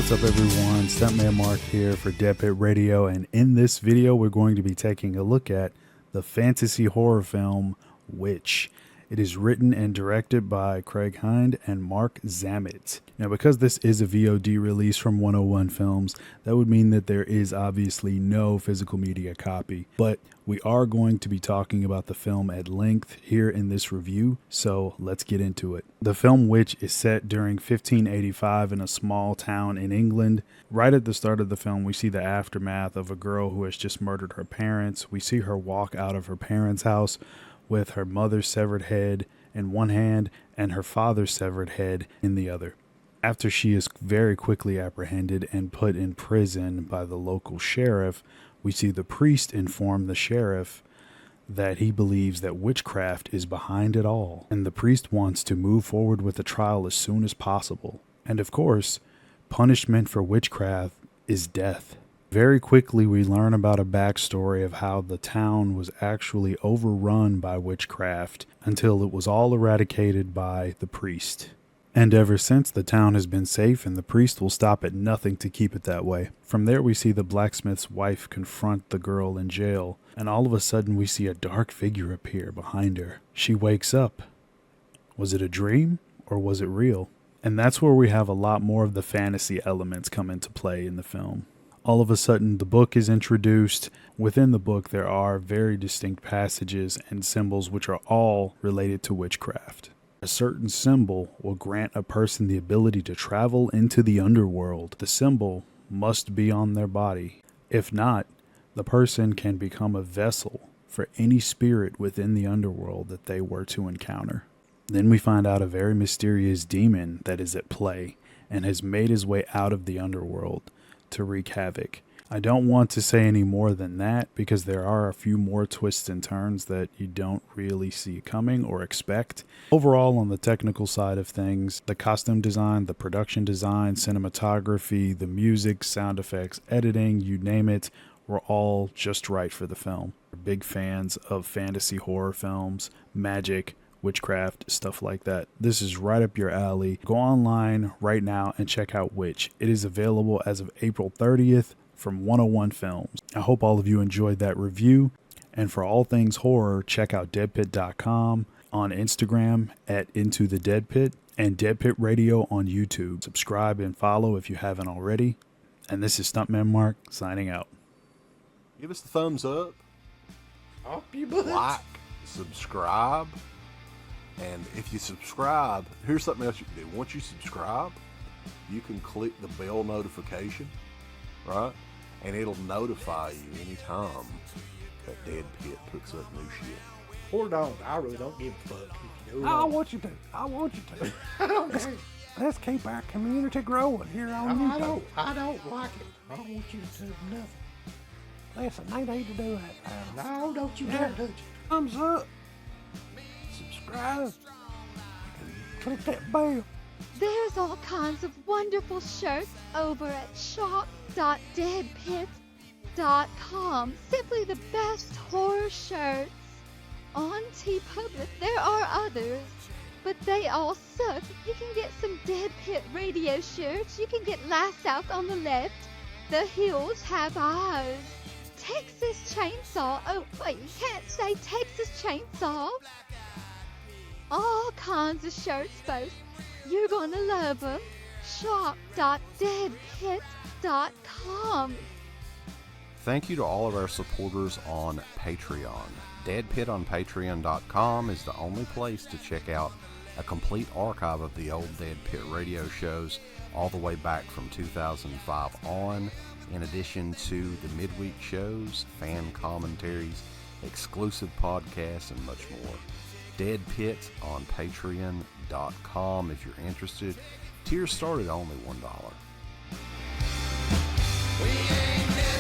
What's up everyone, Stuntman Mark here for DEADPIT Radio, and in this video we're going to be taking a look at the fantasy horror film Witch. It is written and directed by Craig Hind and Mark Zammit. Now because this is a VOD release from 101 Films, that would mean that there is obviously no physical media copy, but we are going to be talking about the film at length here in this review, so let's get into it. The film Witch is set during 1585 in a small town in England. Right at the start of the film, we see the aftermath of a girl who has just murdered her parents. We see her walk out of her parents' house with her mother's severed head in one hand and her father's severed head in the other. After she is very quickly apprehended and put in prison by the local sheriff, we see the priest inform the sheriff that he believes that witchcraft is behind it all, and the priest wants to move forward with the trial as soon as possible. And of course, punishment for witchcraft is death. Very quickly, we learn about a backstory of how the town was actually overrun by witchcraft until it was all eradicated by the priest. And ever since, the town has been safe, and the priest will stop at nothing to keep it that way. From there, we see the blacksmith's wife confront the girl in jail, and all of a sudden we see a dark figure appear behind her. She wakes up. Was it a dream, or was it real? And that's where we have a lot more of the fantasy elements come into play in the film. All of a sudden, the book is introduced. Within the book, there are very distinct passages and symbols which are all related to witchcraft. A certain symbol will grant a person the ability to travel into the underworld. The symbol must be on their body. If not, the person can become a vessel for any spirit within the underworld that they were to encounter. Then we find out a very mysterious demon that is at play and has made his way out of the underworld to wreak havoc. I don't want to say any more than that because there are a few more twists and turns that you don't really see coming or expect. Overall, on the technical side of things, the costume design, the production design, cinematography, the music, sound effects, editing, you name it, were all just right for the film. We're big fans of fantasy horror films, magic, witchcraft, stuff like that. This is right up your alley. Go online right now and check out Witch. It is available as of April 30th from 101 Films. I hope all of you enjoyed that review. And for all things horror, check out deadpit.com, on Instagram at Into the Deadpit, and DEADPIT Radio on YouTube. Subscribe and follow if you haven't already. And this is Stuntman Mark signing out. Give us the thumbs up. Up you butt. Like, subscribe. And if you subscribe, here's something else you can do. Once you subscribe, you can click the bell notification, right? And it'll notify you anytime that DEADPIT puts up new shit. Or don't. I really don't give a fuck. If you do I want you to. I want you to. I don't care. Let's keep our community growing here on YouTube. I don't like it. I don't want you to do nothing. Listen, they need to do that now. No, don't you dare touch it. Thumbs up. Subscribe. And click that bell. There's all kinds of wonderful shirts over at shop.deadpit.com. Simply the best horror shirts. On TeePublic, there are others, but they all suck. You can get some Dead Pit Radio shirts. You can get Last South on the Left. The Hills Have Eyes. Texas Chainsaw. Oh, wait, you can't say Texas Chainsaw. All kinds of shirts, folks. You're gonna love them. Shop.deadpit.com. Thank you to all of our supporters on Patreon. DEADPIT on Patreon.com is the only place to check out a complete archive of the old DEADPIT radio shows all the way back from 2005 on, in addition to the midweek shows, fan commentaries, exclusive podcasts, and much more. DEADPIT on Patreon.com if you're interested. Tiers start at only $1. We ain't